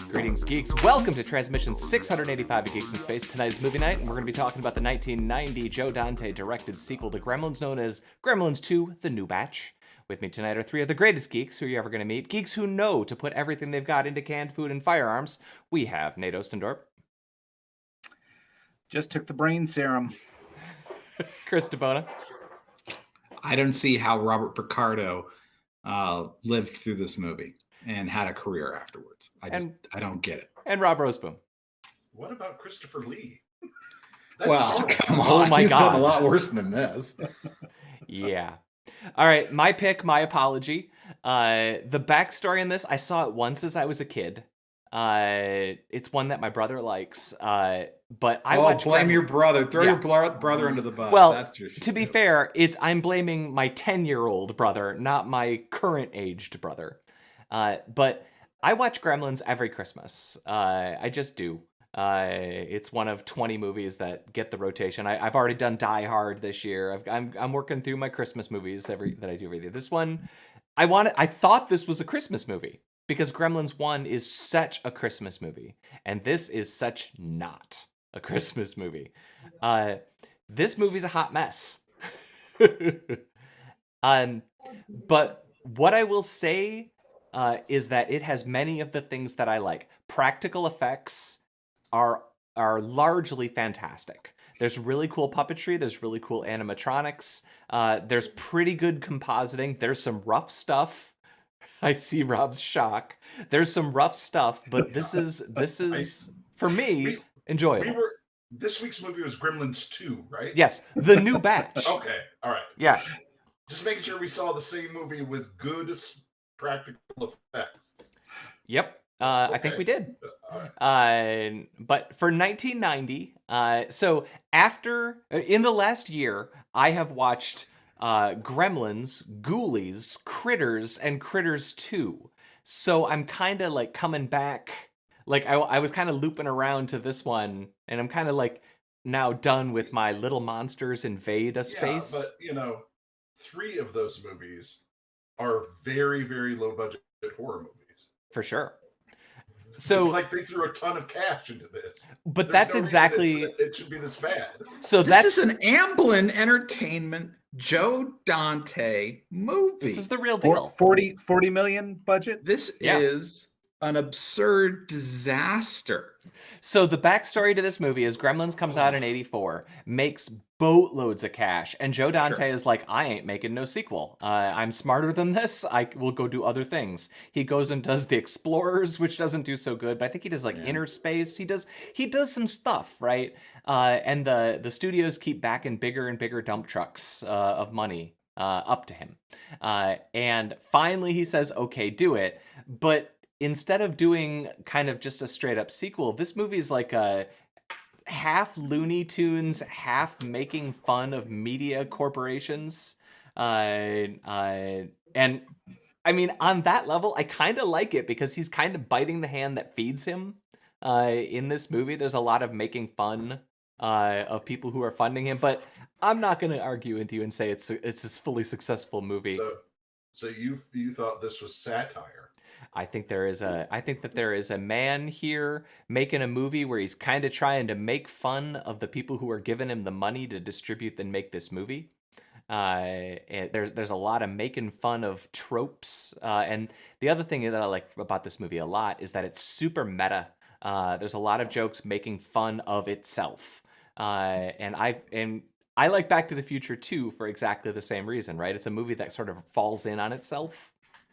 Greetings, geeks. Welcome to Transmission 685 of Geeks in Space. Tonight is movie night, and we're going to be talking about the 1990 Joe Dante directed sequel to Gremlins, known as Gremlins 2, The New Batch. With me tonight are three of the greatest geeks who you're ever going to meet. Geeks who know to put everything they've got into canned food and firearms. We have Nate Ostendorp. Just took the brain serum. Chris DeBona. I don't see how Robert Picardo lived through this movie and had a career afterwards. I don't get it. And Rob Roseboom. What about Christopher Lee? Well, come on. Oh my He's God. done a lot worse than this. Yeah. All right, my pick, my apology. The backstory in this, I saw it once as I was a kid. It's one that my brother likes. But I watch. Blame your brother. Throw your brother under the bus. Well, that's just to be fair, I'm blaming my 10-year-old brother, not my current aged brother. But I watch Gremlins every Christmas. I just do. It's one of 20 movies that get the rotation. I've already done Die Hard this year. I'm working through my Christmas movies that I do every year. This one, I thought this was a Christmas movie because Gremlins 1 is such a Christmas movie, and this is such not a Christmas movie. This movie's a hot mess. But what I will say is that it has many of the things that I like. Practical effects are largely fantastic. There's really cool puppetry. There's really cool animatronics. There's pretty good compositing. There's some rough stuff. I see Rob's shock. There's some rough stuff, but this is for me enjoyable. This week's movie was Gremlins 2, right? Yes, The New Batch. Okay, all right. Yeah. Just making sure we saw the same movie with good practical effects. Yep. I think we did. But for 1990, so in the last year, I have watched Gremlins, Ghoulies, Critters, and Critters 2. So I'm kind of like coming back. Like I was kind of looping around to this one, and I'm kind of like now done with my Little Monsters Invade a Space. Yeah, but 3 of those movies are very, very low budget horror movies. For sure. So like they threw a ton of cash into this. But There's that's no exactly it should be this bad. So this is an Amblin Entertainment Joe Dante movie. This is the real deal. 40 million budget. This is an absurd disaster. So the backstory to this movie is Gremlins comes out in 1984, makes boatloads of cash, and Joe Dante is like, I ain't making no sequel. I'm smarter than this. I will go do other things. He goes and does The Explorers, which doesn't do so good, but I think he does Inner Space. He does some stuff, right? And the studios keep backing bigger and bigger dump trucks of money up to him. And finally he says, okay, do it. But instead of doing kind of just a straight up sequel, this movie is like a half Looney Tunes, half making fun of media corporations. And I mean, on that level, I kind of like it because he's kind of biting the hand that feeds him. In this movie, there's a lot of making fun of people who are funding him, but I'm not going to argue with you and say it's a fully successful movie. So you thought this was satire? I think that there is a man here making a movie where he's kind of trying to make fun of the people who are giving him the money to distribute and make this movie. And there's a lot of making fun of tropes. And the other thing that I like about this movie a lot is that it's super meta. There's a lot of jokes making fun of itself. And I like Back to the Future too for exactly the same reason, right? It's a movie that sort of falls in on itself.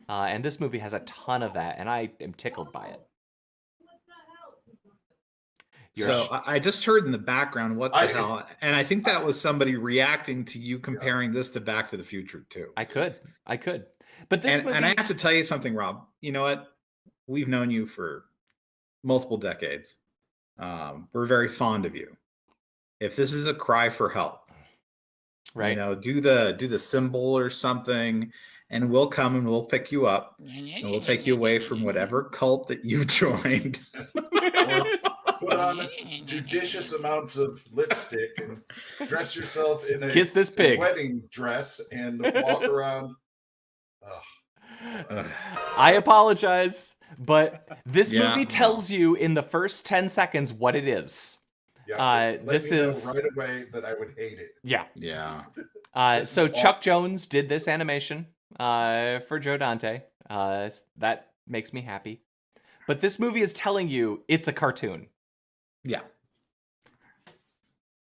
And this movie has a ton of that, and I am tickled by it. So I just heard in the background, what the hell? And I think that was somebody reacting to you comparing this to Back to the Future too. I could. But this movie... And I have to tell you something, Rob. You know what? We've known you for multiple decades. We're very fond of you. If this is a cry for help, right? Do the symbol or something, and we'll come and we'll pick you up and we'll take you away from whatever cult that you've joined. Put on judicious amounts of lipstick and dress yourself in a Kiss this pig wedding dress and walk around I apologize, but this Yeah, movie tells you in the first 10 seconds what it is. Yeah, let This me know is right away that I would hate it. yeah. Yeah. This So is Chuck Jones did this animation for Joe Dante. That makes me happy. But this movie is telling you it's a cartoon. Yeah.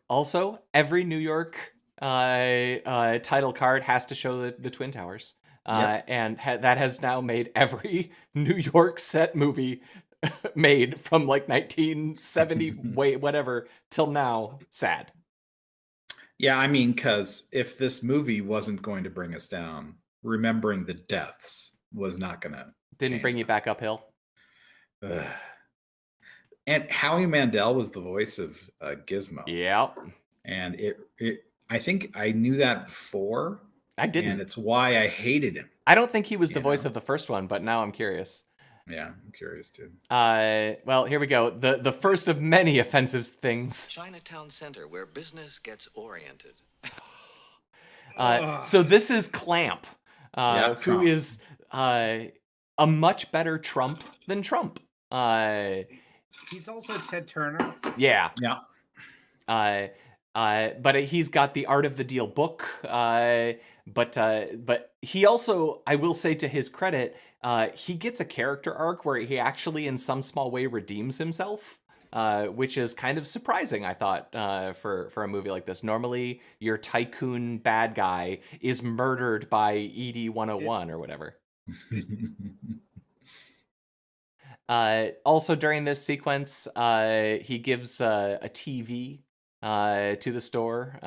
Also, every New York title card has to show the Twin Towers. And that has now made every New York set movie made from like 1970, whatever, till now, sad. Yeah, I mean, because if this movie wasn't going to bring us down, remembering the deaths was not going to. Didn't bring you back uphill. And Howie Mandel was the voice of Gizmo. Yeah. And I think I knew that before. I didn't. And it's why I hated him. I don't think he was the voice of the first one, but now I'm curious. Yeah, I'm curious too. Well, here we go. The first of many offensive things. Chinatown Center, where business gets oriented. So this is Clamp, who Trump. is a much better Trump than Trump. He's also Ted Turner. Yeah. Yeah. But he's got the Art of the Deal book. But he also, I will say to his credit, he gets a character arc where he actually in some small way redeems himself, which is kind of surprising, I thought, for a movie like this. Normally, your tycoon bad guy is murdered by ED 101 or whatever. Also, during this sequence, he gives a TV to the store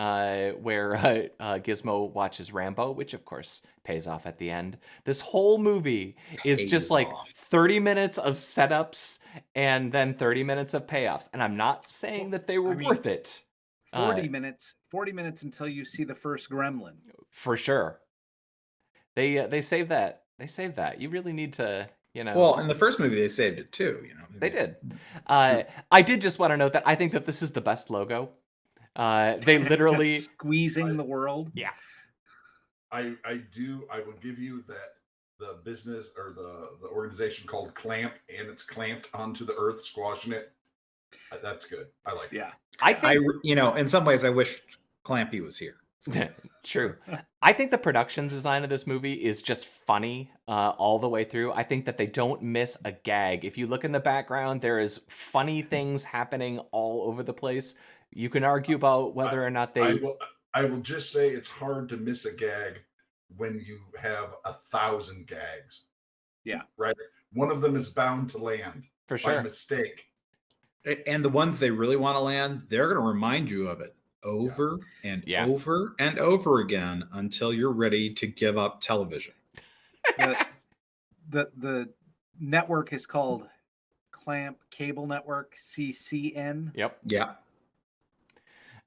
where Gizmo watches Rambo, which of course pays off at the end. This whole movie is just like 30 minutes of setups and then 30 minutes of payoffs. And I'm not saying that they were worth it. 40 minutes until you see the first Gremlin. For sure. They saved that. They saved that. You really need to, you know. Well, in the first movie, they saved it too. You know, they did. I did just want to note that I think that this is the best logo. They literally squeezing the world. Yeah. I will give you that the business or the organization called Clamp, and it's clamped onto the earth, squashing it. That's good. I like it. Yeah. I think, in some ways, I wish Clampy was here. True. I think the production design of this movie is just funny all the way through. I think that they don't miss a gag. If you look in the background, there is funny things happening all over the place. You can argue about whether or not they... I will just say it's hard to miss a gag when you have 1,000 gags. Yeah. Right? One of them is bound to land. For sure. By mistake. And the ones they really want to land, they're going to remind you of it over and over and over again until you're ready to give up television. The network is called Clamp Cable Network, CCN. Yep. Yeah.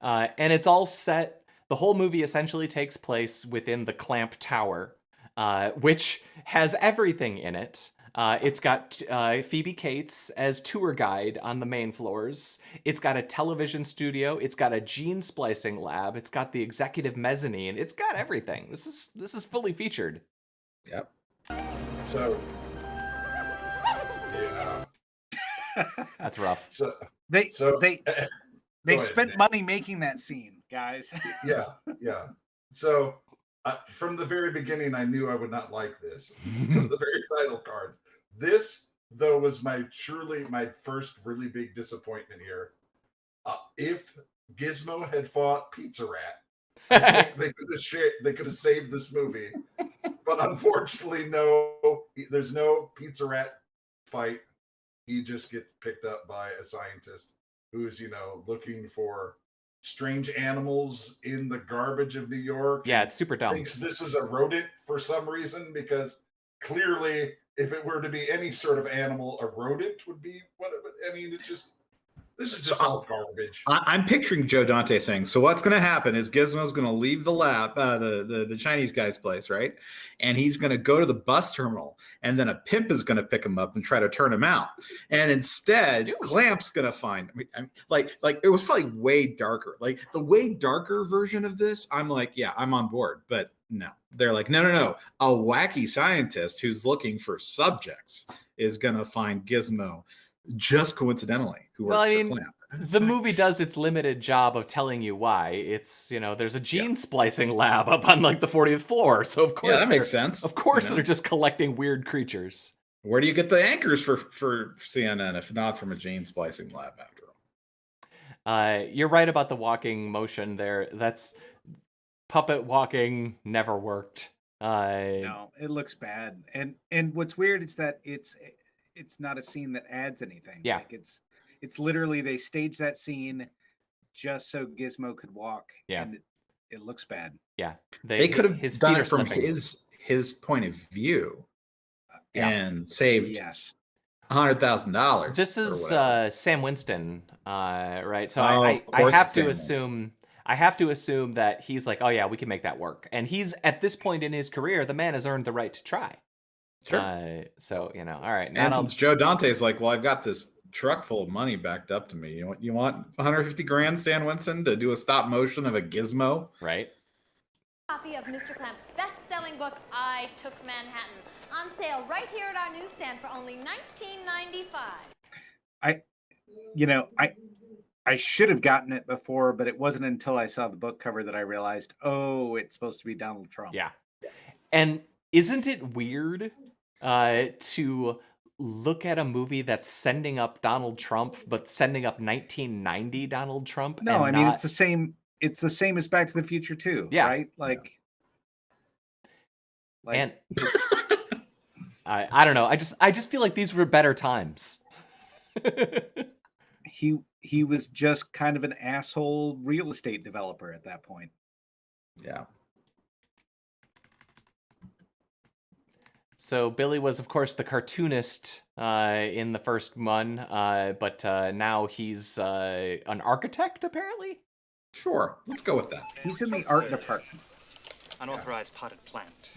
And it's all set. The whole movie essentially takes place within the Clamp Tower, which has everything in it. It's got Phoebe Cates as tour guide on the main floors. It's got a television studio. It's got a gene splicing lab. It's got the executive mezzanine. It's got everything. This is fully featured. Yep. So, yeah. That's rough. So They Go ahead, spent Nick. money making that scene, guys. Yeah. So from the very beginning, I knew I would not like this. From the very title card. This, though, was my first really big disappointment here. If Gizmo had fought Pizza Rat, I think they could have saved this movie. But unfortunately, no. There's no Pizza Rat fight. He just gets picked up by a scientist who's, looking for strange animals in the garbage of New York. Yeah, it's super dumb. Thinks this is a rodent for some reason, because clearly, if it were to be any sort of animal, a rodent would be what it would. I mean, it's just This is just all garbage. I'm picturing Joe Dante saying, so what's going to happen is Gizmo's going to leave the lab, the Chinese guy's place, right? And he's going to go to the bus terminal, and then a pimp is going to pick him up and try to turn him out. And instead, Clamp's going to find, like it was probably way darker. Like the way darker version of this, I'm like, yeah, I'm on board. But no, they're like, no. A wacky scientist who's looking for subjects is going to find Gizmo just coincidentally who works for Clamp. The movie does its limited job of telling you why. It's, there's a gene splicing lab up on like the 40th floor. So of course that makes sense. Of course they're just collecting weird creatures. Where do you get the anchors for CNN if not from a gene splicing lab after all? You're right about the walking motion there. That's puppet walking never worked. No, it looks bad. And what's weird is that it's not a scene that adds anything. Yeah. Like it's literally they staged that scene just so Gizmo could walk. Yeah. And it looks bad. Yeah. They could have done it from slipping. his point of view and saved $100,000. This is Sam Winston, right? So I have to assume that he's like, oh yeah, we can make that work. And he's at this point in his career, the man has earned the right to try. Sure. So all right. And since Joe Dante's like, well, I've got this truck full of money backed up to me. You want 150 grand, Stan Winston, to do a stop motion of a Gizmo? Right. Copy of Mr. Clamp's best-selling book, I Took Manhattan, on sale right here at our newsstand for only $19.95. I should have gotten it before, but it wasn't until I saw the book cover that I realized, oh, it's supposed to be Donald Trump. Yeah. And isn't it weird to look at a movie that's sending up Donald Trump, but sending up 1990 Donald Trump? No, I mean, it's the same. It's the same as Back to the Future too. Yeah. Right. Like and I don't know. I just feel like these were better times. He was just kind of an asshole real estate developer at that point. Yeah. So Billy was, of course, the cartoonist in the first one, but now he's an architect, apparently? Sure, let's go with that. He's in the art department. Unauthorized potted plant.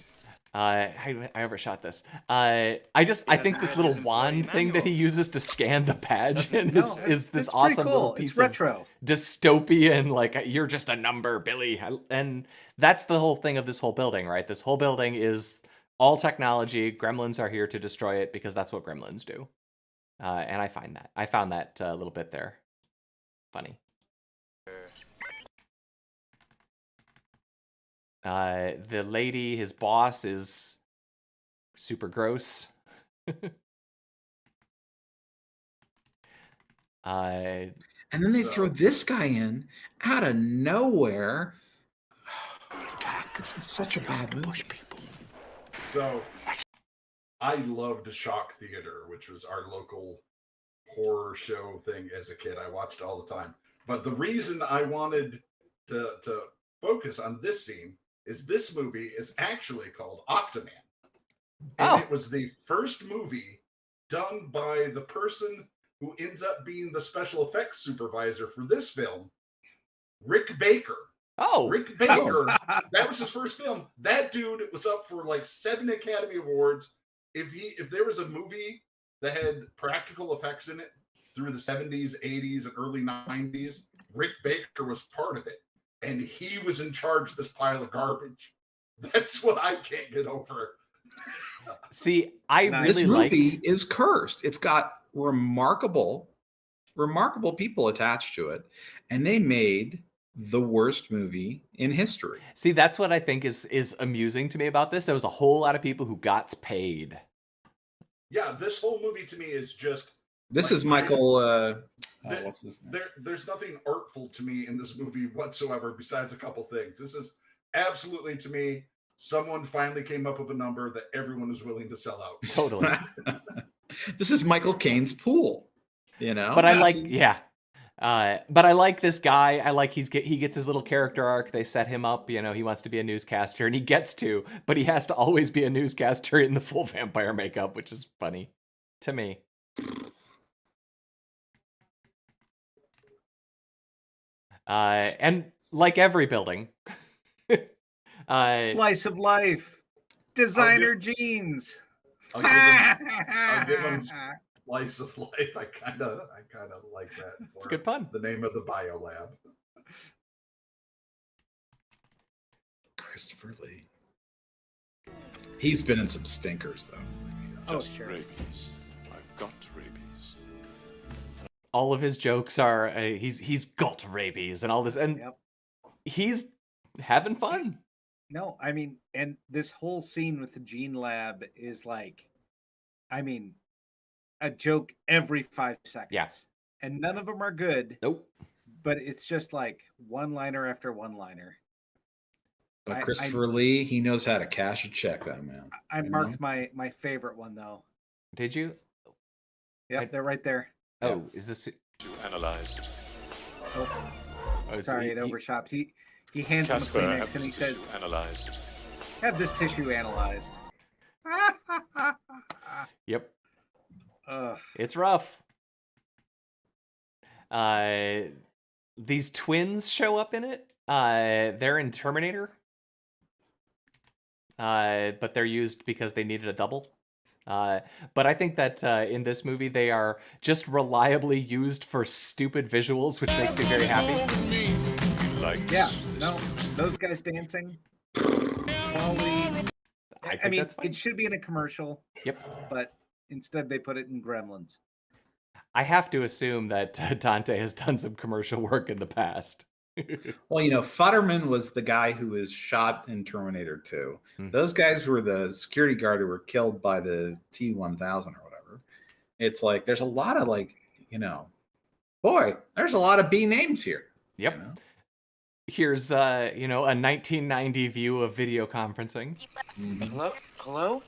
I overshot this. I think this little wand thing that he uses to scan the badge is this awesome cool. little piece It's retro. of dystopian, like, you're just a number, Billy. And that's the whole thing of this whole building, right? This whole building is all technology. Gremlins are here to destroy it because that's what Gremlins do. And I found that little bit there funny. The lady, his boss, is super gross. And then they throw this guy in out of nowhere. It's such a bad movie. So I loved Shock Theater, which was our local horror show thing as a kid. I watched all the time. But the reason I wanted to focus on this scene is this movie is actually called Octoman. And it was the first movie done by the person who ends up being the special effects supervisor for this film, Rick Baker. Rick Baker. That was his first film. That dude was up for like 7 Academy Awards. If there was a movie that had practical effects in it through the 70s, 80s, and early 90s, Rick Baker was part of it. And he was in charge of this pile of garbage. That's what I can't get over. See, this movie is cursed. It's got remarkable people attached to it, and they made the worst movie in history. See, that's what I think is amusing to me about this. There was a whole lot of people who got paid. Yeah, this whole movie to me is just. This is Michael. What's his name? There's nothing artful to me in this movie whatsoever, besides a couple things. This is absolutely, to me, someone finally came up with a number that everyone is willing to sell out. Totally. This is Michael Caine's Pool, But I like, but I like this guy. I like he gets his little character arc. They set him up. He wants to be a newscaster, and he gets to, but he has to always be a newscaster in the full vampire makeup, which is funny to me. And like every building, Slice of life, designer jeans. I'll give him slice of life. I kind of like that. It's a good pun. The name of the bio lab. Christopher Lee. He's been in some stinkers though. Oh, sure. Rabies. I've got rabies. All of his jokes are he's got rabies and all this, and Yep. he's having fun. No, I mean, and this whole scene with the gene lab is like, I mean, a joke every 5 seconds. Yeah. And none of them are good, Nope. but it's just like one-liner after one-liner. But I- Christopher Lee, he knows how to cash a check, that man. I You marked my favorite one though. Did you? Yep, they're right there. Oh, is this? You analyzed. Oh, Oh, sorry, it overshot. He hands him a Casper, Kleenex have and he this tissue says, analyzed. "Have this tissue analyzed." Yep. Ugh. It's rough. These twins show up in it. They're in Terminator. But they're used because they needed a double. But I think that in this movie they are just reliably used for stupid visuals, which makes me very happy. Like Yeah, no, those guys dancing. Quality. I mean, that's fine. it should be in a commercial. Yep. But instead they put it in Gremlins. I have to assume that Dante has done some commercial work in the past. Well, Futterman was the guy who was shot in Terminator 2. Those guys were the security guard who were killed by the T-1000 or whatever. It's like there's a lot of boy, there's a lot of B names here. Yep. Here's a 1990 view of video conferencing. Hello?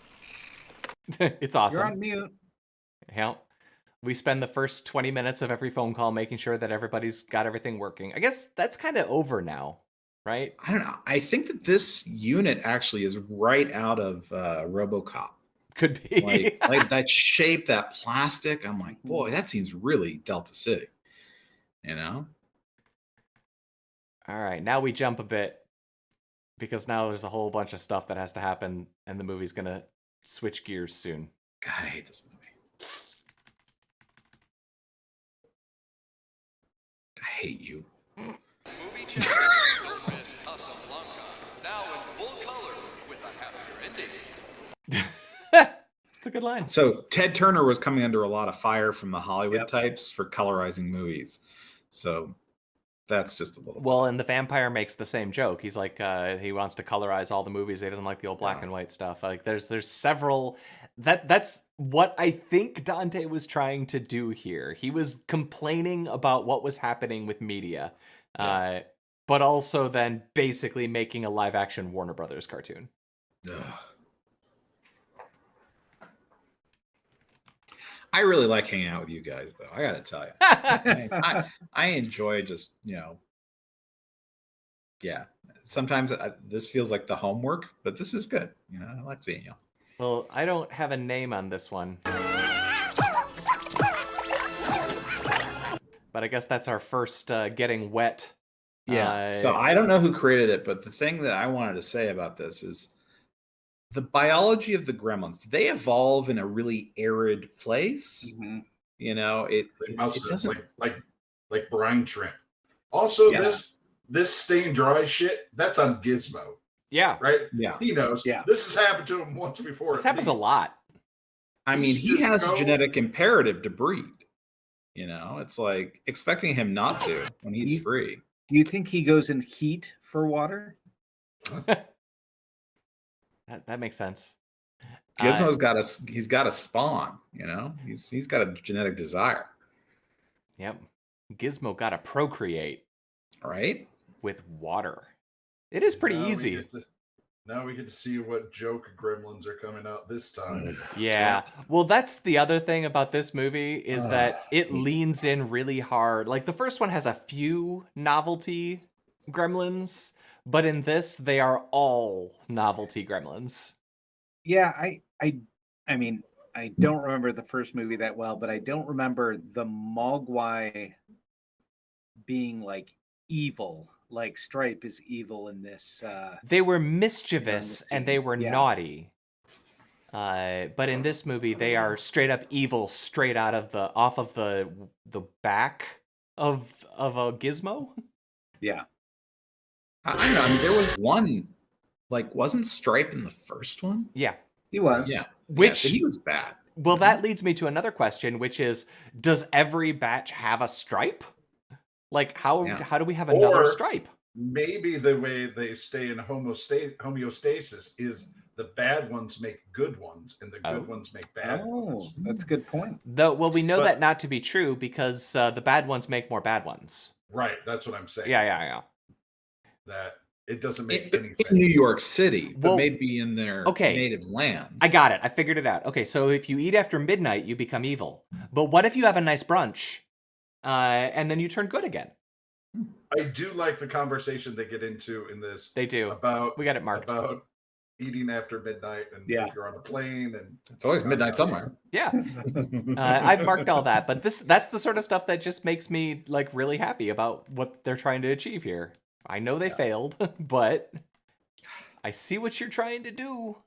It's awesome. You're on mute. Yeah. We spend the first 20 minutes of every phone call making sure that everybody's got everything working. I guess that's kind of over now, right? I don't know. I think that this unit actually is right out of RoboCop. Could be. like that shape, that plastic. I'm like, boy, that seems really Delta City. All right, now we jump a bit because now there's a whole bunch of stuff that has to happen and the movie's going to switch gears soon. God, I hate this movie. I hate you. Movie channel Miss Casablanca, now in full color with a happier ending. It's a good line. So Ted Turner was coming under a lot of fire from the Hollywood types for colorizing movies. So that's just a little. Well, and the vampire makes the same joke. He's like, he wants to colorize all the movies. He doesn't like the old black and white stuff. Like, there's several. That's what I think Dante was trying to do here. He was complaining about what was happening with media, but also then basically making a live action Warner Brothers cartoon. Ugh. I really like hanging out with you guys, though. I got to tell you, I enjoy just Sometimes this feels like the homework, but this is good. I like seeing you. Well, I don't have a name on this one, but I guess that's our first getting wet. Yeah. So I don't know who created it, but the thing that I wanted to say about this is the biology of the gremlins. Do they evolve in a really arid place? Mm-hmm. It doesn't like brine shrimp. Also, this stain dry shit, that's on Gizmo. Yeah. Right? Yeah. He knows. Yeah. This has happened to him once before. This happens a lot. I mean, he just has go- a genetic imperative to breed. It's like expecting him not to when he's free. Do you think he goes in heat for water? That makes sense. Gizmo's he's got a spawn, he's got a genetic desire. Yep. Gizmo got to procreate. Right? With water. It is pretty easy. Now we get to see what joke gremlins are coming out this time. Yeah. Well, that's the other thing about this movie is that it leans in really hard. Like the first one has a few novelty gremlins, but in this they are all novelty gremlins. Yeah, I mean, I don't remember the first movie that well, but I don't remember the Maguwi being like evil. Like Stripe is evil in this. They were mischievous and they scene. were Yeah. naughty. But in this movie, they are straight up evil, straight out of off of the back of a gizmo. Yeah. I don't know. I mean, there was one, like, wasn't Stripe in the first one? Yeah. He was. Yeah. Which so he was bad. Well, that leads me to another question, which is, does every batch have a stripe? Like, how do we have another stripe? Maybe the way they stay in homeostasis is the bad ones make good ones, and the good ones make bad ones. That's a good point. Well, we know that not to be true because the bad ones make more bad ones. Right, that's what I'm saying. Yeah. That it doesn't make any sense. In New York City, but Well, maybe in their native lands. I got it. I figured it out. Okay, so if you eat after midnight, you become evil. But what if you have a nice brunch, and then you turn good again? I do like the conversation they get into in this. They do. We got it marked. About eating after midnight, and if you're on a plane, and it's always midnight somewhere. Yeah, I've marked all that. But that's the sort of stuff that just makes me like really happy about what they're trying to achieve here. I know they failed, but I see what you're trying to do.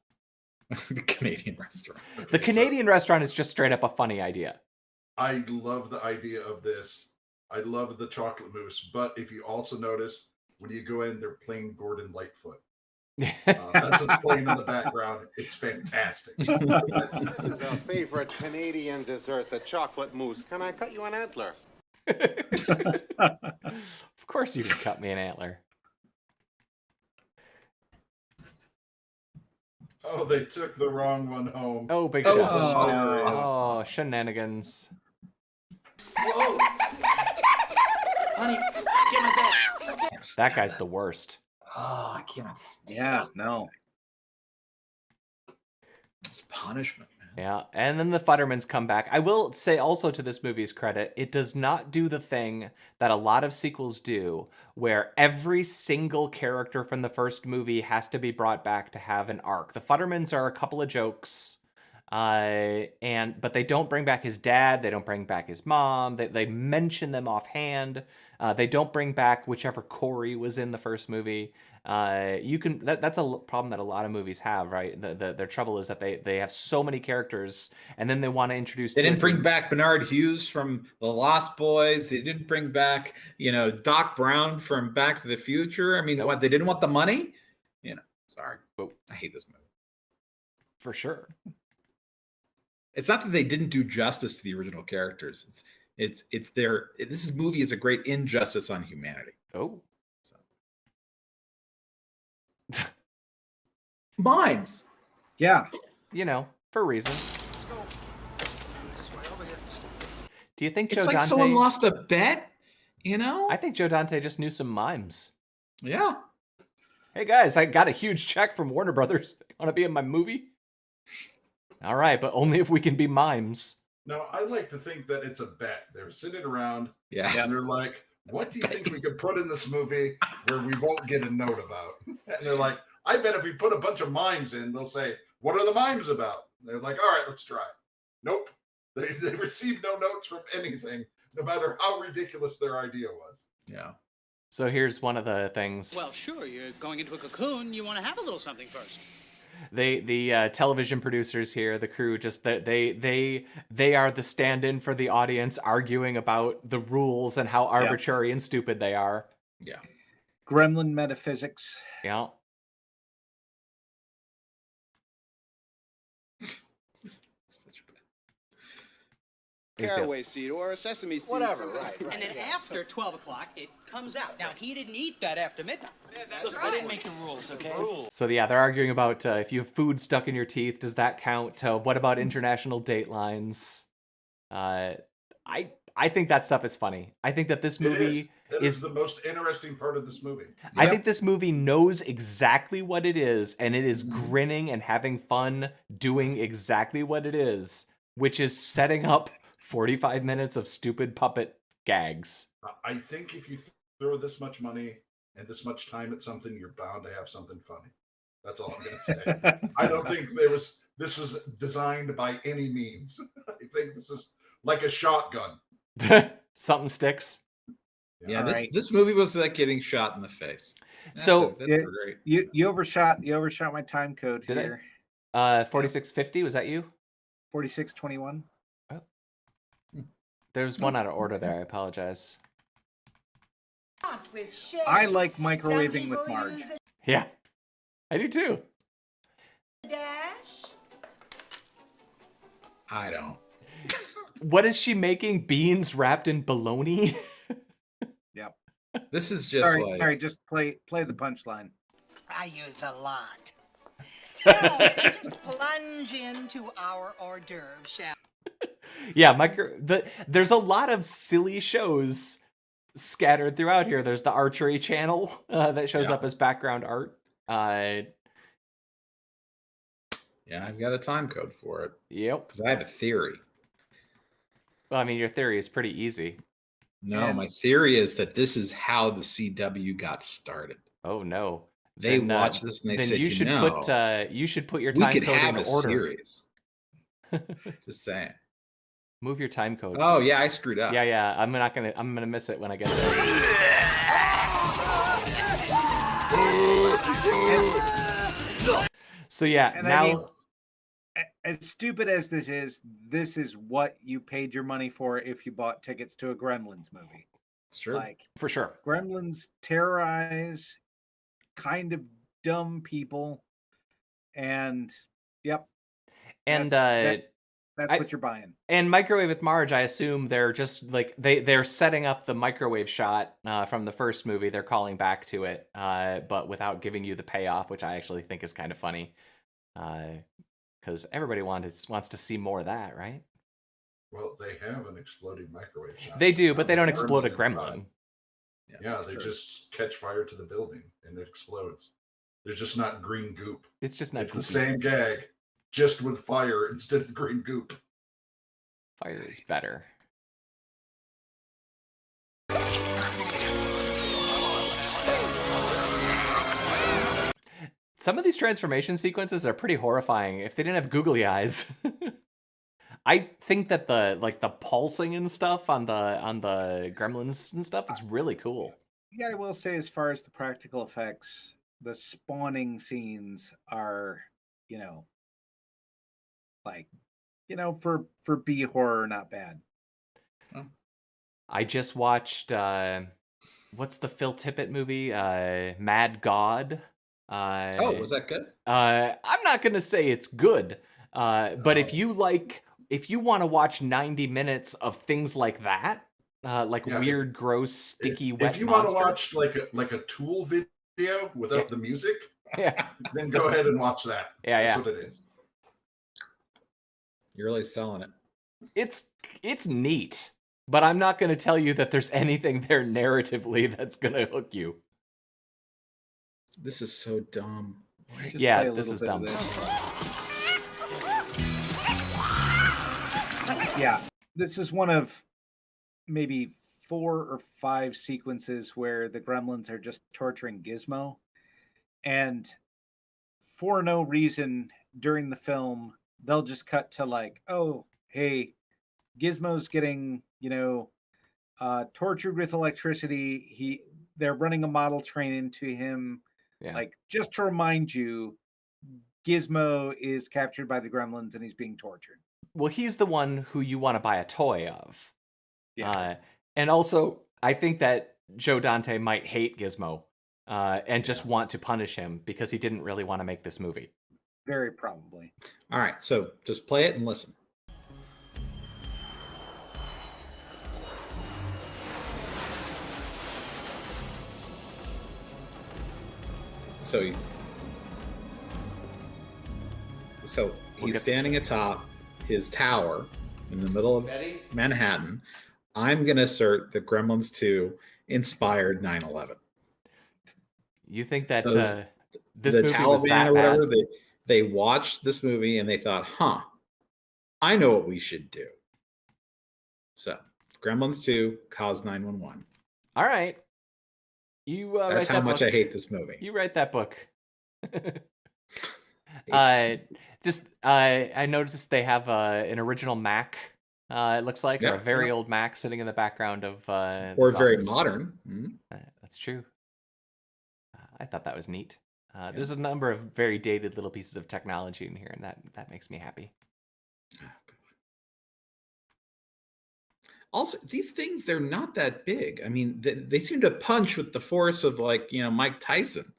The Canadian restaurant. The Canadian restaurant is just straight up a funny idea. I love the idea of this. I love the chocolate mousse, but if you also notice, when you go in, they're playing Gordon Lightfoot. That's what's playing in the background. It's fantastic. This is our favorite Canadian dessert, the chocolate mousse. Can I cut you an antler? Of course you can cut me an antler. Oh, they took the wrong one home. Oh, big That was shot. hilarious. Oh, shenanigans. Whoa! Honey, get my bag. That guy's the worst. Oh, I cannot stand Yeah, no. It's punishment, man. Yeah, and then the Futtermans come back. I will say also to this movie's credit, it does not do the thing that a lot of sequels do, where every single character from the first movie has to be brought back to have an arc. The Futtermans are a couple of jokes, but they don't bring back his dad. They don't bring back his mom. They mention them offhand. They don't bring back whichever Corey was in the first movie. That's a problem that a lot of movies have, right? Their trouble is that they have so many characters, and then they want to introduce. They didn't bring back Bernard Hughes from The Lost Boys. They didn't bring back, Doc Brown from Back to the Future. I mean, what? They didn't want the money? Sorry. I hate this movie. For sure. It's not that they didn't do justice to the original characters. This movie is a great injustice on humanity. Oh. Mimes. Yeah. For reasons. Do you think It's Joe like Dante... someone lost a bet, I think Joe Dante just knew some mimes. Yeah. Hey guys, I got a huge check from Warner Brothers. Want to be in my movie? All right, but only if we can be mimes. No, I like to think that it's a bet. They're sitting around, and they're like, what do you think we could put in this movie where we won't get a note about? And they're like, I bet if we put a bunch of mimes in, they'll say, what are the mimes about? And they're like, all right, let's try it. Nope. They received no notes from anything, no matter how ridiculous their idea was. Yeah. So here's one of the things. Well, sure, you're going into a cocoon. You want to have a little something first. The television producers here, the crew, just they are the stand-in for the audience, arguing about the rules and how arbitrary and stupid they are. Yeah. Gremlin metaphysics. Yeah. Caraway seed or a sesame seed. Whatever, right. And then after 12 o'clock, it comes out. Now, he didn't eat that after midnight. Look, I didn't make the rules, okay? So yeah, they're arguing about if you have food stuck in your teeth, does that count? What about international date lines? I think that stuff is funny. I think that this movie is the most interesting part of this movie. I think this movie knows exactly what it is, and it is grinning and having fun doing exactly what it is, which is setting up 45 minutes of stupid puppet gags. I think if you throw this much money and this much time at something, you're bound to have something funny. That's all I'm going to say. I don't think this was designed by any means. I think this is like a shotgun. Something sticks. Yeah, All this right. this movie was like getting shot in the face. That's So- that's Yeah, great. You overshot my time code Did I? here. 4650, was that you? 4621. There's one out of order there. I apologize. I like microwaving with Marge. Yeah, I do too. I don't. What is she making? Beans wrapped in bologna? Yep. This is just Sorry, just play the punchline. I used a lot. So, just plunge into our hors d'oeuvre, shall Yeah, there's a lot of silly shows scattered throughout here. There's the archery channel that shows up as background art. Yeah, I've got a time code for it. Yep. Because I have a theory. Well, I mean, your theory is pretty easy. No, my theory is that this is how the CW got started. Oh no. They Then, watched this and they then said, you should put your we time could code have in a order. series. Just saying. Move your time code. Oh yeah, I screwed up. Yeah. I'm gonna miss it when I get there. So yeah, And now I mean, as stupid as this is what you paid your money for if you bought tickets to a Gremlins movie. It's true. Like, for sure. Gremlins terrorize kind of dumb people, and yep. And that's what you're buying. And Microwave with Marge, I assume they're just like they're setting up the microwave shot from the first movie. They're calling back to it, but without giving you the payoff, which I actually think is kind of funny, because everybody wants to see more of that, right? Well, they have an exploding microwave shot. They do, but they don't explode a gremlin. Yeah, they just catch fire to the building and it explodes. There's just not green goop. It's just not. It's the same gag, just with fire instead of green goop. Fire is better. Some of these transformation sequences are pretty horrifying. If they didn't have googly eyes, I think that the pulsing and stuff on the gremlins and stuff is really cool. Yeah, I will say, as far as the practical effects, the spawning scenes are, for B horror, not bad. I just watched what's the Phil Tippett movie? Mad God. Was that good? I'm not gonna say it's good, but if you want to watch 90 minutes of things like that, weird, gross, sticky, wet. If you want to watch like a Tool video without the music, then go ahead and watch that. That's what it is. You're really selling it. It's neat, but I'm not going to tell you that there's anything there narratively that's going to hook you. This is so dumb. Yeah, this is dumb. Yeah, this is one of maybe 4 or 5 sequences where the Gremlins are just torturing Gizmo, and for no reason during the film they'll just cut to like, oh hey, Gizmo's getting tortured with electricity. They're running a model train into him. Like, just to remind you, Gizmo is captured by the Gremlins and he's being tortured. Well, he's the one who you want to buy a toy of. Yeah. And also, I think that Joe Dante might hate Gizmo and just want to punish him because he didn't really want to make this movie. Very probably. All right, so just play it and listen. So he's standing atop his tower in the middle of Manhattan. I'm going to assert that Gremlins 2 inspired 9/11. You think that the this movie Taliban was that or whatever, bad? they watched this movie and they thought, I know what we should do. So Gremlins 2 caused 911. All right. You That's how much I hate this movie. You write that book. I noticed they have an original Mac It looks like, or Yeah, a very yeah. old Mac sitting in the background of. Or this very office. modern. That's true. I thought that was neat. There's a number of very dated little pieces of technology in here, and that makes me happy. Also, these things, they're not that big. I mean, they seem to punch with the force of, like, Mike Tyson.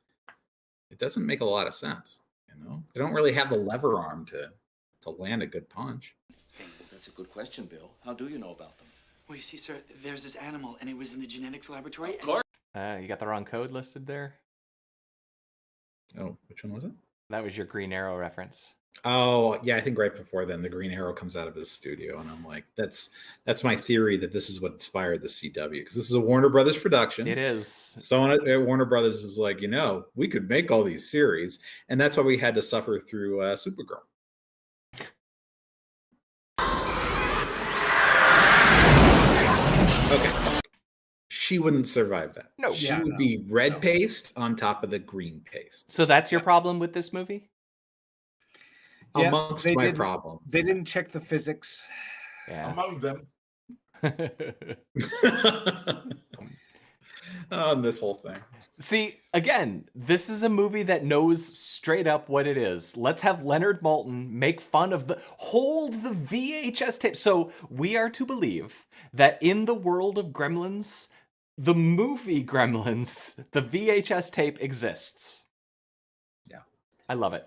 It doesn't make a lot of sense, They don't really have the lever arm to land a good punch. Hey, that's a good question, Bill. How do you know about them? Well, you see, sir, there's this animal, and it was in the genetics laboratory. Of course. You got the wrong code listed there. Oh, which one was it? That was your Green Arrow reference. Oh, yeah, I think right before then, the Green Arrow comes out of his studio, and I'm like, that's my theory that this is what inspired the CW, because this is a Warner Brothers production. It is. Someone at Warner Brothers is like, we could make all these series, and that's why we had to suffer through Supergirl. Okay. She wouldn't survive that. No. She would be red paste on top of the green paste. So that's your problem with this movie? Yeah, Amongst my problems. They didn't check the physics. Yeah. Among them. On this whole thing. See, again, this is a movie that knows straight up what it is. Let's have Leonard Maltin make fun of hold the VHS tape. So we are to believe that in the world of Gremlins, the movie Gremlins, the VHS tape exists. Yeah. I love it.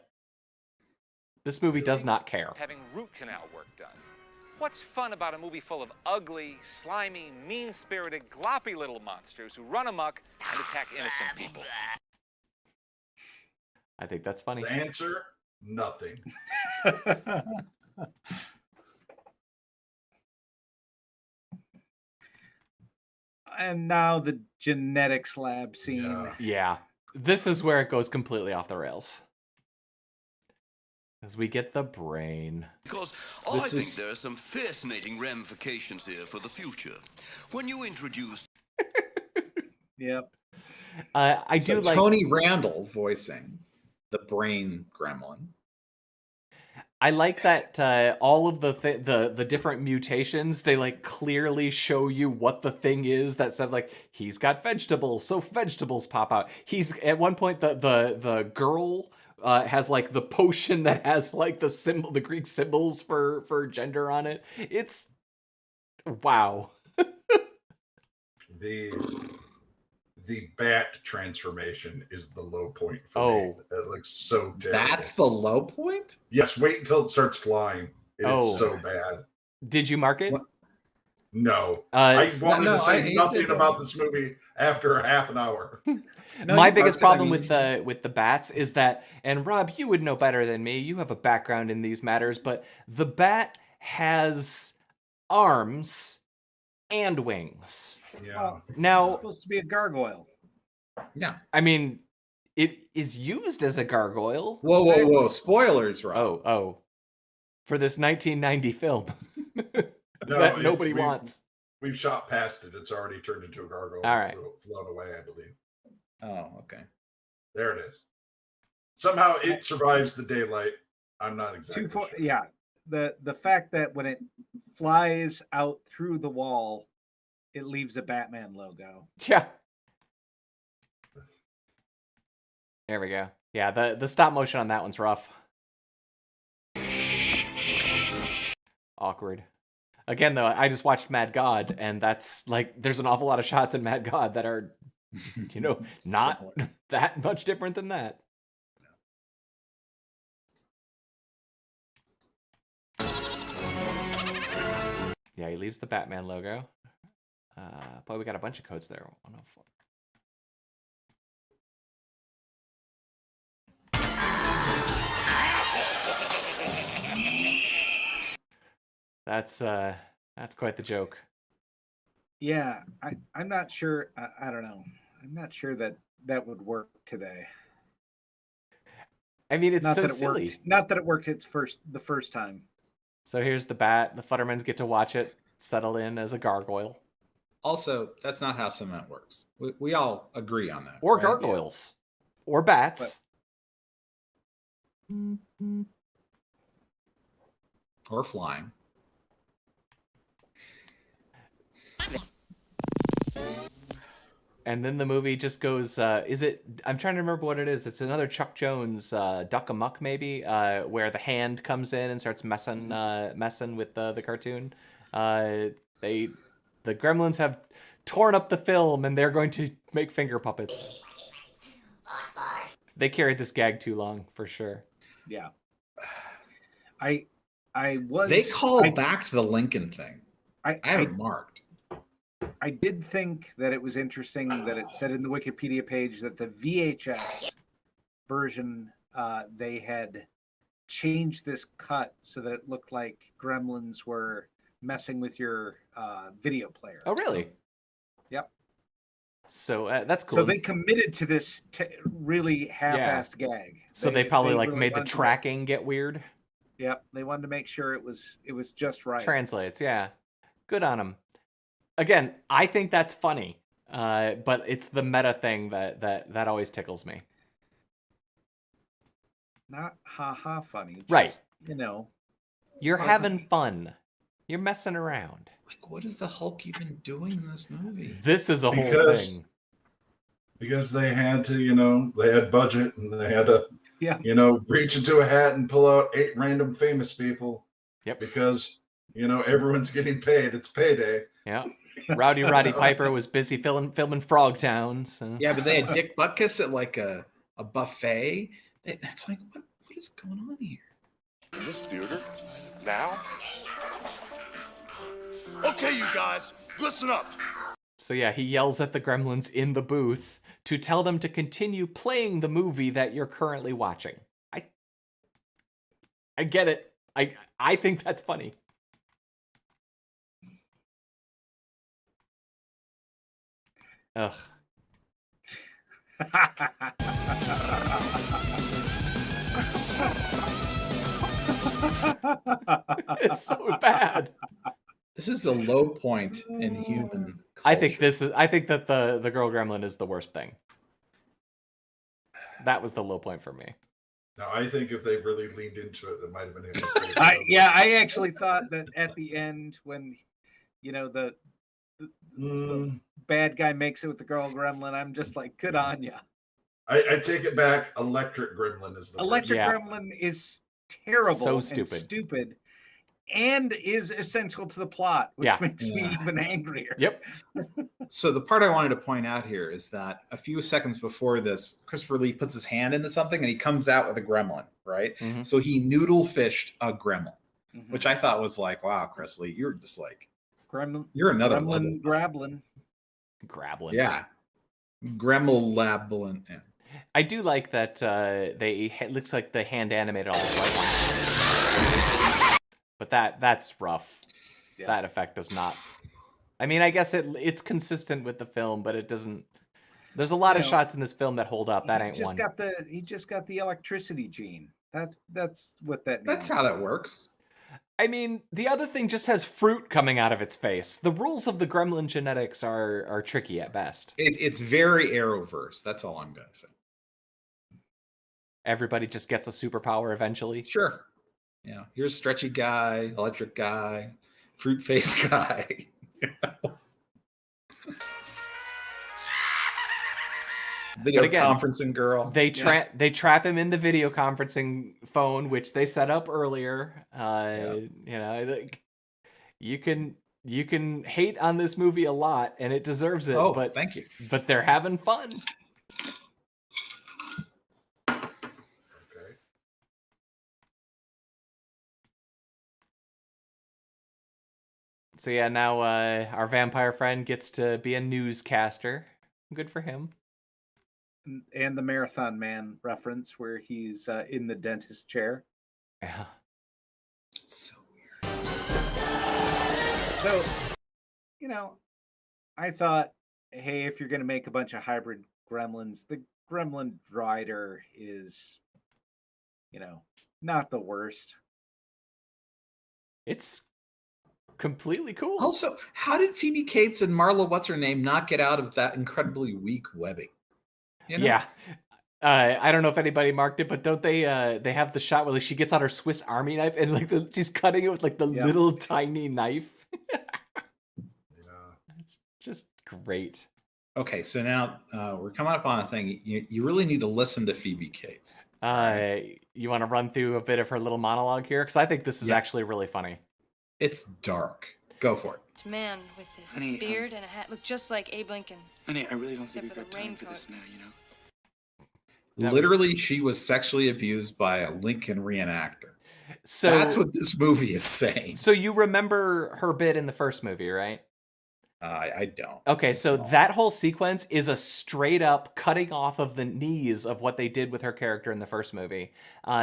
This movie does not care. Having root canal work done. What's fun about a movie full of ugly, slimy, mean-spirited, gloppy little monsters who run amok and attack innocent people? I think that's funny. The answer, nothing. And now the genetics lab scene. Yeah. This is where it goes completely off the rails. As we get the brain. Because I think there are some fascinating ramifications here for the future. When you introduce... Yep. I do like... Tony Randall voicing the brain gremlin. I like that all of the different mutations, they like clearly show you what the thing is. That said, like, he's got vegetables, so vegetables pop out. He's at one point the girl has like the potion that has like the Greek symbols for gender on it. It's wow. The bat transformation is the low point for me. It looks so terrible. That's the low point? Yes, wait until it starts flying. It is so bad. Did you mark it? No. I wanted to say nothing about this movie after half an hour. My biggest problem with the bats is that, and Rob, you would know better than me. You have a background in these matters, but the bat has arms and wings. Yeah. Well, now it's supposed to be a gargoyle. Yeah. I mean, it is used as a gargoyle. Whoa. Spoilers, Rob. Oh. For this 1990 film. No, that nobody wants. We've shot past it. It's already turned into a gargoyle. All right. Flown away, I believe. Oh, okay. There it is. Somehow it survives the daylight. I'm not exactly sure. Yeah. The fact that when it flies out through the wall, it leaves a Batman logo. Yeah. There we go. Yeah, the stop motion on that one's rough. Awkward. Again, though, I just watched Mad God, and that's like, there's an awful lot of shots in Mad God that are, not that much different than that. Yeah, he leaves the Batman logo. Boy, we got a bunch of codes there. 104. That's quite the joke. Yeah, I'm not sure. I don't know. I'm not sure that would work today. I mean, it's not so that it silly. Worked. Not that it worked the first time. So here's the bat. The Futtermans get to watch it settle in as a gargoyle. Also, that's not how cement works. We all agree on that. Or right? gargoyles. Or bats. Or flying. And then the movie just goes, is it, I'm trying to remember what it is. It's another Chuck Jones, Duck Amuck maybe, where the hand comes in and starts messing with the cartoon. The Gremlins have torn up the film and they're going to make finger puppets. They carried this gag too long, for sure. Yeah. I was... They called back to the Lincoln thing. I have it marked. I did think that it was interesting that it said in the Wikipedia page that the VHS version, they had changed this cut so that it looked like Gremlins were messing with your video player. Oh, really? Yep. So that's cool. So they committed to this really half-assed gag. So they probably like really made the tracking get weird. Yep. They wanted to make sure it was just right. Translates, yeah. Good on them. Again, I think that's funny, but it's the meta thing that always tickles me. Not ha-ha funny. Just, right. You know. You're having fun. You're messing around. Like, what is the Hulk even doing in this movie? This is a whole thing. Because they had to, they had budget and they had to, yeah. Reach into a hat and pull out 8 random famous people. Yep. Because, everyone's getting paid. It's payday. Yeah. Rowdy Roddy Piper was busy filming Frogtown. So. Yeah, but they had Dick Butkus at like a buffet. It's like, what is going on here? In this theater? Now? Okay, you guys, listen up. So yeah, he yells at the Gremlins in the booth to tell them to continue playing the movie that you're currently watching. I get it. I think that's funny. Ugh. It's so bad. This is a low point in human culture. I think that the girl gremlin is the worst thing. That was the low point for me. Now, I think if they really leaned into it, that might have been able to save I actually thought that at the end when the bad guy makes it with the girl gremlin, I'm just like, good on ya. I take it back. Electric Gremlin is the Electric worst. Gremlin is terrible, so stupid, and is essential to the plot, which makes me even angrier. Yep. So the part I wanted to point out here is that a few seconds before this, Christopher Lee puts his hand into something and he comes out with a gremlin, right? Mm-hmm. So he noodle fished a gremlin, which I thought was like, wow, Chris Lee, you're just like, gremlin. You're another gremlin, grablin. Grablin. Yeah. Gremlablin. Yeah. I do like that it looks like the hand animated all the white. But that's rough. Yeah. That effect does not. I mean, I guess it's consistent with the film, but it doesn't. There's a lot of shots in this film that hold up. That ain't one. He just got the electricity gene. That's what that means. That's how that works. I mean, the other thing just has fruit coming out of its face. The rules of the gremlin genetics are tricky at best. It's very Arrowverse. That's all I'm going to say. Everybody just gets a superpower eventually. Sure. Yeah. Here's stretchy guy, electric guy, fruit face guy. Video conferencing girl. They trap him in the video conferencing phone, which they set up earlier. You can hate on this movie a lot, and it deserves it. Oh, but thank you. But they're having fun. Okay. So yeah, now our vampire friend gets to be a newscaster. Good for him. And the Marathon Man reference where he's in the dentist chair. Yeah. It's so weird. So, I thought, hey, if you're going to make a bunch of hybrid gremlins, the gremlin rider is, not the worst. It's completely cool. Also, how did Phoebe Cates and Marla What's-Her-Name not get out of that incredibly weak webbing? Yeah. I don't know if anybody marked it, but don't they have the shot where she gets out her Swiss Army knife and she's cutting it with the little tiny knife. Yeah. It's just great. Okay, so now we're coming up on a thing. You really need to listen to Phoebe Cates. You want to run through a bit of her little monologue here? Because I think this is actually really funny. It's dark. Go for it. This man with his beard and a hat looked just like Abe Lincoln. Honey, I really don't think Except we've for got the time for raincoat. this now, you know? Literally, she was sexually abused by a Lincoln reenactor. So that's what this movie is saying. So you remember her bit in the first movie, right? I don't. Okay, so that whole sequence is a straight up cutting off of the knees of what they did with her character in the first movie.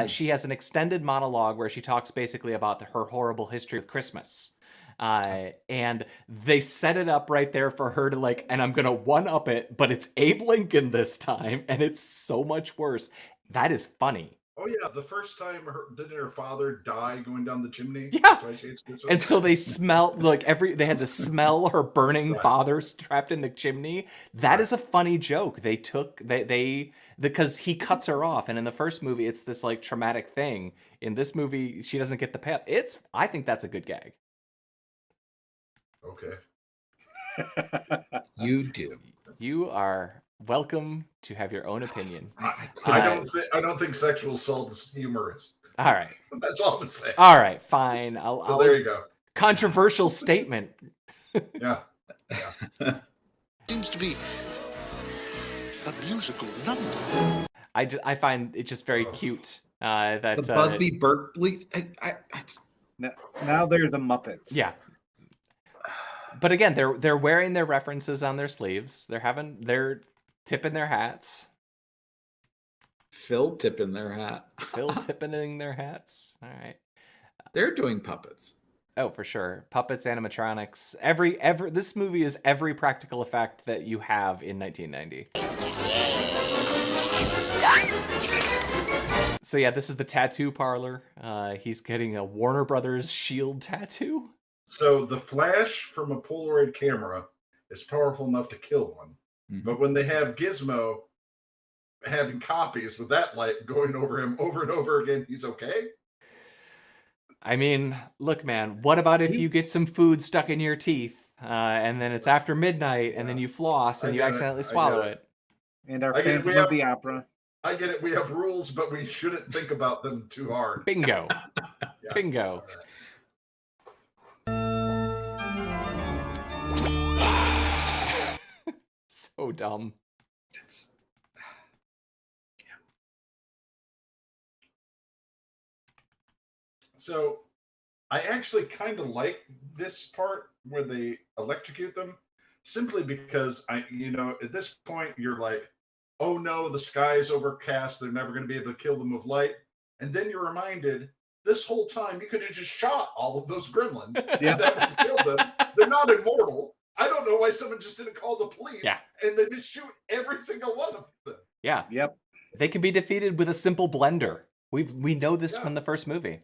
She has an extended monologue where she talks basically about her horrible history with Christmas. And they set it up right there for her to like, and I'm going to one-up it, but it's Abe Lincoln this time, and it's so much worse. That is funny. Oh yeah, the first time didn't her father die going down the chimney? Yeah, That's why she hates Christmas? and so they smelled like they had to smell her burning father trapped in the chimney. That is a funny joke. They took because he cuts her off, and in the first movie it's this like traumatic thing. In this movie, she doesn't get the payoff. I think that's a good gag. Okay. You do. You are welcome to have your own opinion. I don't think sexual assault is humorous. All right. That's all I'm gonna say. All right, fine. So there you go. Controversial statement. Yeah. Seems to be a musical number. I find it just very cute that the Busby Berkeley. Now they're the Muppets. Yeah. But again, they're wearing their references on their sleeves. They're tipping their hats. Phil tipping their hat. Phil tipping their hats. All right. They're doing puppets. Oh, for sure. Puppets, animatronics. This movie is every practical effect that you have in 1990. So yeah, this is the tattoo parlor. He's getting a Warner Brothers Shield tattoo. So the flash from a Polaroid camera is powerful enough to kill one. Mm-hmm. But when they have Gizmo having copies with that light going over him over and over again, he's okay? I mean, look, man, what about if you get some food stuck in your teeth and then it's after midnight and then you floss and you accidentally swallow it? And our Phantom of the Opera. I get it. We have rules, but we shouldn't think about them too hard. Bingo. Yeah. Bingo. So dumb. So I actually kind of like this part where they electrocute them, simply because at this point you're like, oh no, the sky is overcast. They're never going to be able to kill them with light. And then you're reminded this whole time you could have just shot all of those gremlins. Yeah. That would kill them. They're not immortal. I don't know why someone just didn't call the police. Yeah. And they just shoot every single one of them. Yeah. Yep. They can be defeated with a simple blender. We know this from the first movie.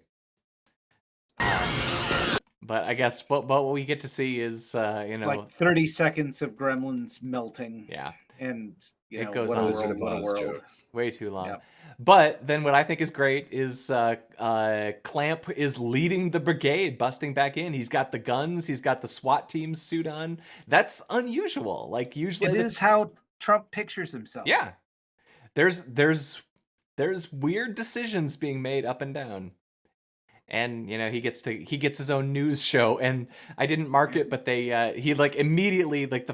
But I guess what we get to see is like 30 seconds of gremlins melting. Yeah. And it goes what on. what a world. Way too long. Yep. But then what I think is great is Clamp is leading the brigade, busting back in. He's got the guns. He's got the SWAT team suit on. That's unusual. Like usually it is how Trump pictures himself. Yeah. There's weird decisions being made up and down. And he gets his own news show, and I didn't mark it, but he like immediately like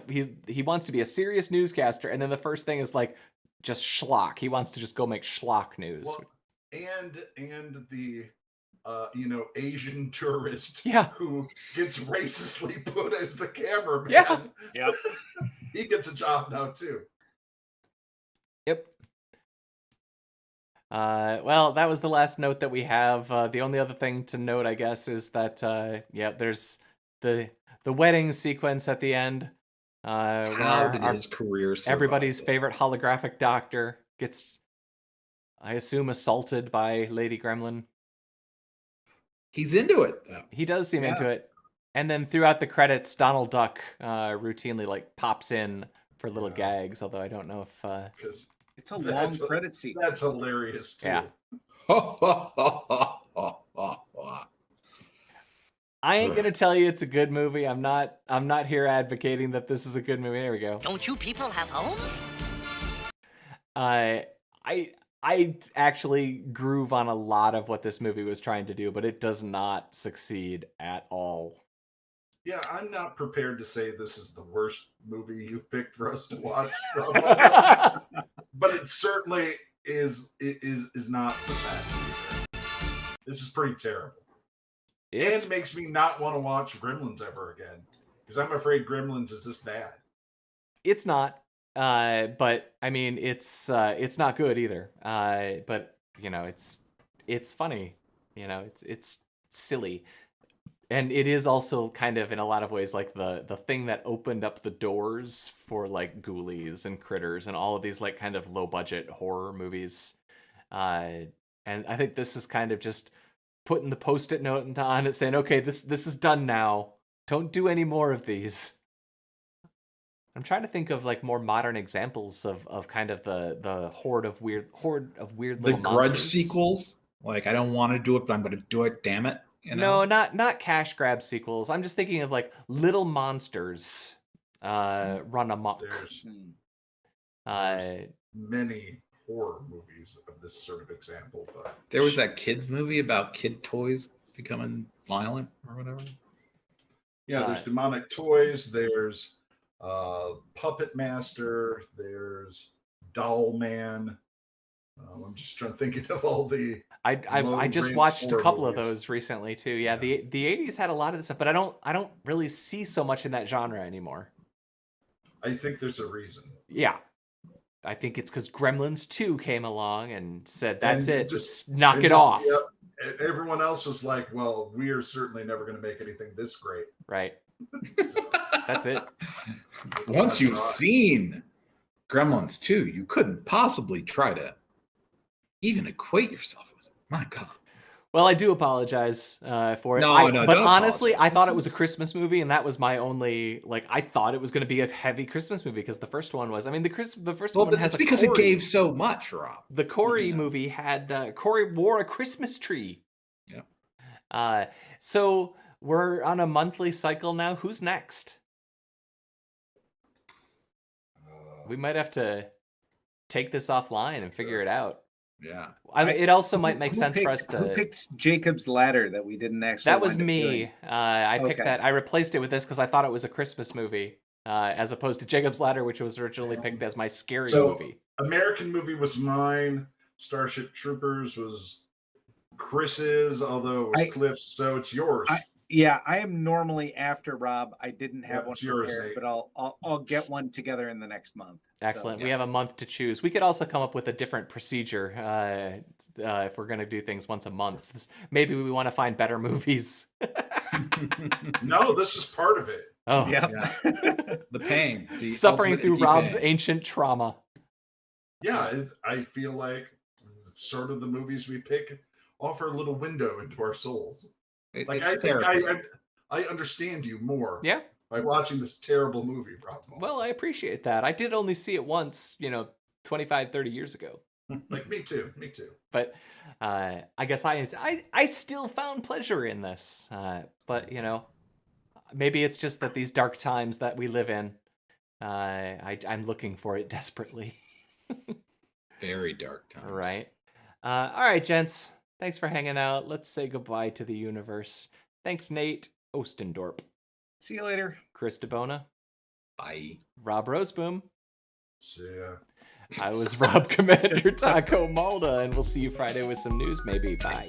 he wants to be a serious newscaster, and then the first thing is like just schlock. He wants to just go make schlock news. Well, and the Asian tourist who gets racistly put as the cameraman. Yeah. Yep. He gets a job now too. Yep. Well, that was the last note that we have. The only other thing to note, I guess, is that there's the wedding sequence at the end. How did his career survive? Everybody's favorite holographic doctor gets, I assume, assaulted by Lady Gremlin. He's into it, though. He does seem into it. And then throughout the credits, Donald Duck routinely like pops in for little gags. Although I don't know if because it's a long credit sequence. That's hilarious too. Yeah. I ain't gonna tell you it's a good movie. I'm not here advocating that this is a good movie. There we go. Don't you people have homes? I actually groove on a lot of what this movie was trying to do, but it does not succeed at all. Yeah, I'm not prepared to say this is the worst movie you've picked for us to watch. But it certainly is not the best either. This is pretty terrible. It makes me not want to watch Gremlins ever again, because I'm afraid Gremlins is this bad. It's not, but I mean, it's not good either. But you know, it's funny. You know, it's silly. And it is also kind of, in a lot of ways, like the thing that opened up the doors for like Ghoulies and Critters and all of these like kind of low budget horror movies. And I think this is kind of just putting the Post-it note on it saying, okay, this is done now. Don't do any more of these. I'm trying to think of like more modern examples of kind of the horde of weird little the Grudge monsters. sequels. Like, I don't want to do it, but I'm going to do it. Damn it. You know? No, not cash grab sequels. I'm just thinking of like little monsters run amok. There's many horror movies of this sort of example, but there was that kids movie about kid toys becoming violent or whatever. Yeah, there's Demonic Toys. There's Puppet Master. There's Doll Man. I'm just trying to think of all the. I just watched a couple of those recently too. Yeah, the 80s had a lot of this stuff, but I don't really see so much in that genre anymore. I think there's a reason. Yeah, I think it's because Gremlins 2 came along and said, "That's it, just knock it off." Yep. Everyone else was like, "Well, we are certainly never going to make anything this great." Right. So, that's it. Once you've seen Gremlins 2, you couldn't possibly try to even equate yourself with it. My God. Well, I do apologize for it. No, but honestly, I thought it was a Christmas movie, and that was my only I thought it was going to be a heavy Christmas movie because the first one was. I mean, the first one has because it gave so much, Rob. The Corey movie had Corey wore a Christmas tree. Yeah. So we're on a monthly cycle now. Who's next? We might have to take this offline and figure it out. Yeah. It also might make sense for us to. Who picked Jacob's Ladder that we didn't actually? That was me. I picked that. I replaced it with this because I thought it was a Christmas movie, as opposed to Jacob's Ladder, which was originally picked as my scary movie. American movie was mine. Starship Troopers was Chris's, although it was Cliff's, so it's yours. I am normally after Rob. I didn't have one prepared, but I'll get one together in the next month. Excellent. So, we have a month to choose. We could also come up with a different procedure if we're going to do things once a month. Maybe we want to find better movies. No, this is part of it. Oh, yeah. The pain. Suffering through Rob's ancient trauma. Yeah, I feel like sort of the movies we pick offer a little window into our souls. I understand you more. Yeah. By watching this terrible movie, probably. Well, I appreciate that. I did only see it once, 25, 30 years ago. Like me too. But I guess I still found pleasure in this. But maybe it's just that these dark times that we live in, I'm looking for it desperately. Very dark times. Right. All right, gents. Thanks for hanging out. Let's say goodbye to the universe. Thanks, Nate Ostendorp. See you later. Chris DeBona. Bye. Rob Roseboom. See ya. I was Rob Commander Taco Malda, and we'll see you Friday with some news, maybe. Bye.